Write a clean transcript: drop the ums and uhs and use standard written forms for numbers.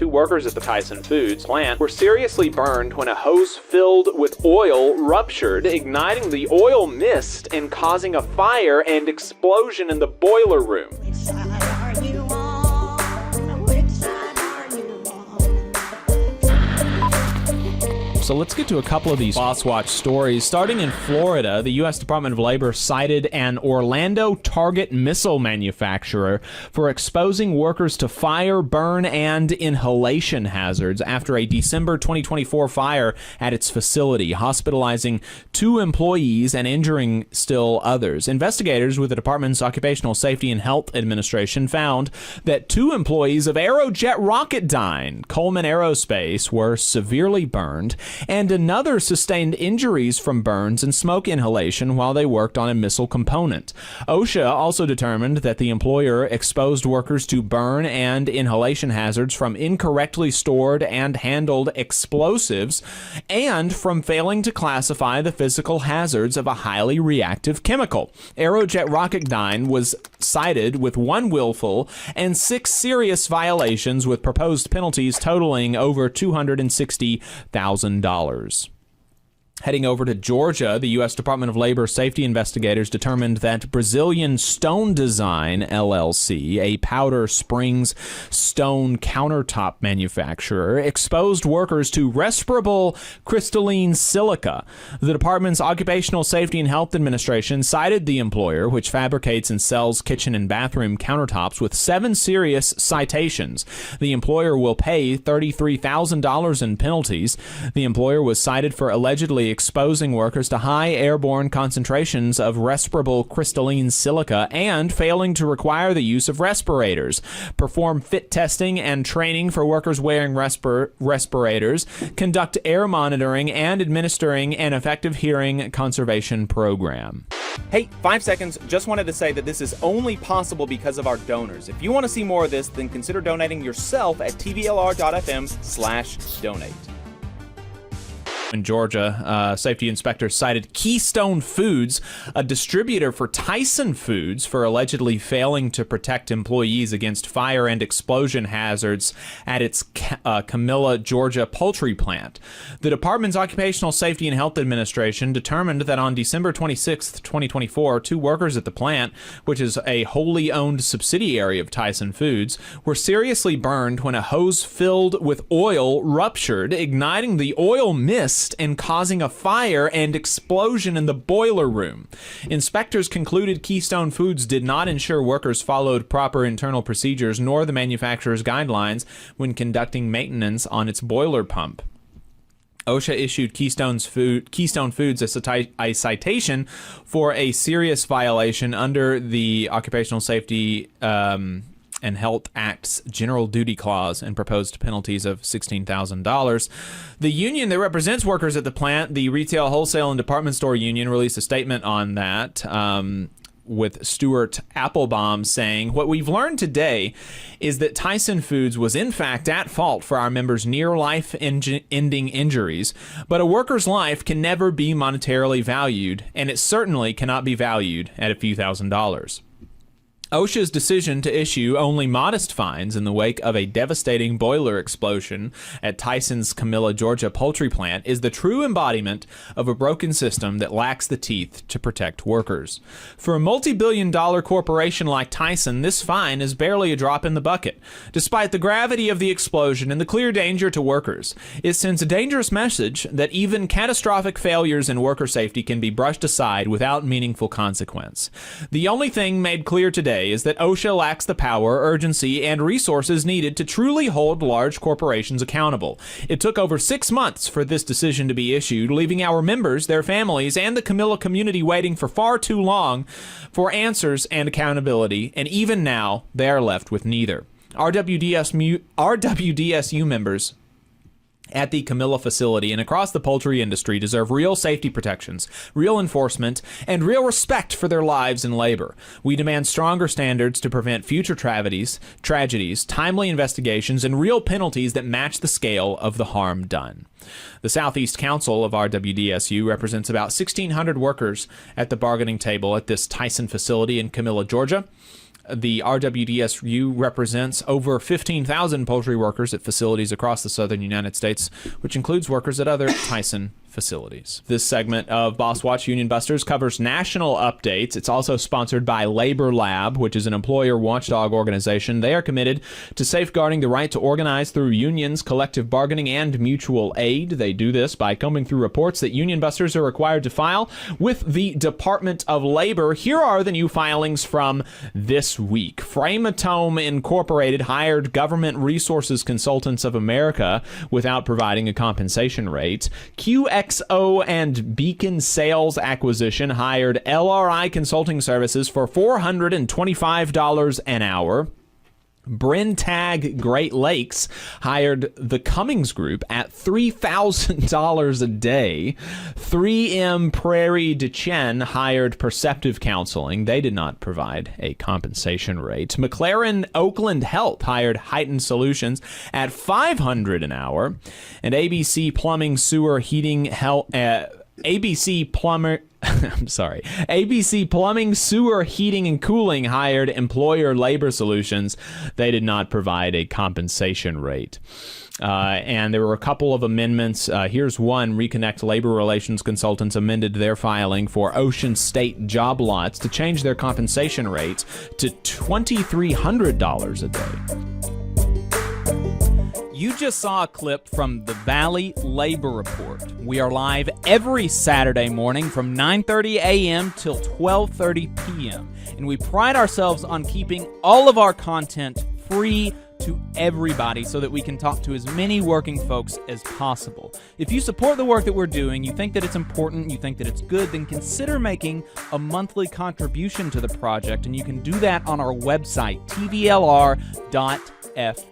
two workers at the Tyson Foods plant were seriously burned when a hose filled with oil ruptured, igniting the oil mist and causing a fire and explosion in the boiler room. Which side are you on? Which side are you on? So let's get to a couple of these Boss Watch stories. Starting in Florida, the U.S. Department of Labor cited an Orlando target missile manufacturer for exposing workers to fire, burn, and inhalation hazards after a December 2024 fire at its facility, hospitalizing 2 employees and injuring still others. Investigators with the department's Occupational Safety and Health Administration found that 2 employees of Aerojet Rocketdyne, Coleman Aerospace, were severely burned, and another sustained injuries from burns and smoke inhalation while they worked on a missile component. OSHA also determined that the employer exposed workers to burn and inhalation hazards from incorrectly stored and handled explosives and from failing to classify the physical hazards of a highly reactive chemical. Aerojet Rocketdyne was cited with 1 willful and 6 serious violations, with proposed penalties totaling over $260,000. Heading over to Georgia, the U.S. Department of Labor safety investigators determined that Brazilian Stone Design, LLC, a Powder Springs stone countertop manufacturer, exposed workers to respirable crystalline silica. The department's Occupational Safety and Health Administration cited the employer, which fabricates and sells kitchen and bathroom countertops, with 7 serious citations. The employer will pay $33,000 in penalties. The employer was cited for allegedly exposing workers to high airborne concentrations of respirable crystalline silica and failing to require the use of respirators, perform fit testing and training for workers wearing respirators, conduct air monitoring, and administering an effective hearing conservation program. Hey, 5 seconds. Just wanted to say that this is only possible because of our donors. If you want to see more of this, then consider donating yourself at tvlr.fm/donate. In Georgia, safety inspectors cited Keystone Foods, a distributor for Tyson Foods, for allegedly failing to protect employees against fire and explosion hazards at its Camilla, Georgia poultry plant. The department's Occupational Safety and Health Administration determined that on December 26, 2024, 2 workers at the plant, which is a wholly owned subsidiary of Tyson Foods, were seriously burned when a hose filled with oil ruptured, igniting the oil mist and causing a fire and explosion in the boiler room. Inspectors concluded Keystone Foods did not ensure workers followed proper internal procedures nor the manufacturer's guidelines when conducting maintenance on its boiler pump. OSHA issued Keystone Foods a citation for a serious violation under the Occupational Safety and Health Act's General Duty Clause and proposed penalties of $16,000. The union that represents workers at the plant, the Retail, Wholesale, and Department Store Union, released a statement on that, with Stuart Applebaum saying, "What we've learned today is that Tyson Foods was in fact at fault for our members' near-life ending injuries, but a worker's life can never be monetarily valued, and it certainly cannot be valued at a few $1,000s." OSHA's decision to issue only modest fines in the wake of a devastating boiler explosion at Tyson's Camilla, Georgia poultry plant is the true embodiment of a broken system that lacks the teeth to protect workers. For a multi-billion-dollar corporation like Tyson, this fine is barely a drop in the bucket. Despite the gravity of the explosion and the clear danger to workers, it sends a dangerous message that even catastrophic failures in worker safety can be brushed aside without meaningful consequence. The only thing made clear today is that OSHA lacks the power, urgency, and resources needed to truly hold large corporations accountable. It took over 6 months for this decision to be issued, leaving our members, their families, and the Camilla community waiting for far too long for answers and accountability, and even now, they are left with neither. RWDSU members at the Camilla facility and across the poultry industry deserve real safety protections, real enforcement, and real respect for their lives and labor. We demand stronger standards to prevent future tragedies, timely investigations, and real penalties that match the scale of the harm done. The Southeast Council of RWDSU represents about 1,600 workers at the bargaining table at this Tyson facility in Camilla, Georgia. The RWDSU represents over 15,000 poultry workers at facilities across the southern United States, which includes workers at other Tyson facilities. This segment of Boss Watch Union Busters covers national updates. It's also sponsored by Labor Lab, which is an employer watchdog organization. They are committed to safeguarding the right to organize through unions, collective bargaining, and mutual aid. They do this by combing through reports that union busters are required to file with the Department of Labor. Here are the new filings from this week. Framatome Incorporated hired Government Resources Consultants of America without providing a compensation rate. QXO and Beacon Sales Acquisition hired LRI Consulting Services for $425 an hour. Brentag Great Lakes hired the Cummings Group at $3,000 a day. 3M Prairie du Chien hired Perceptive Counseling. They did not provide a compensation rate. McLaren Oakland Health hired Heightened Solutions at $500 an hour. And ABC Plumbing Sewer Heating ABC Plumbing, Sewer, Heating, and Cooling hired Employer Labor Solutions. They did not provide a compensation rate. And there were a couple of amendments. Here's one. Reconnect Labor Relations Consultants amended their filing for Ocean State job lots to change their compensation rates to $2,300 a day. You just saw a clip from the Valley Labor Report. We are live every Saturday morning from 9:30 a.m. till 12:30 p.m. And we pride ourselves on keeping all of our content free to everybody so that we can talk to as many working folks as possible. If you support the work that we're doing, you think that it's important, you think that it's good, then consider making a monthly contribution to the project, and you can do that on our website, tvlr.fm.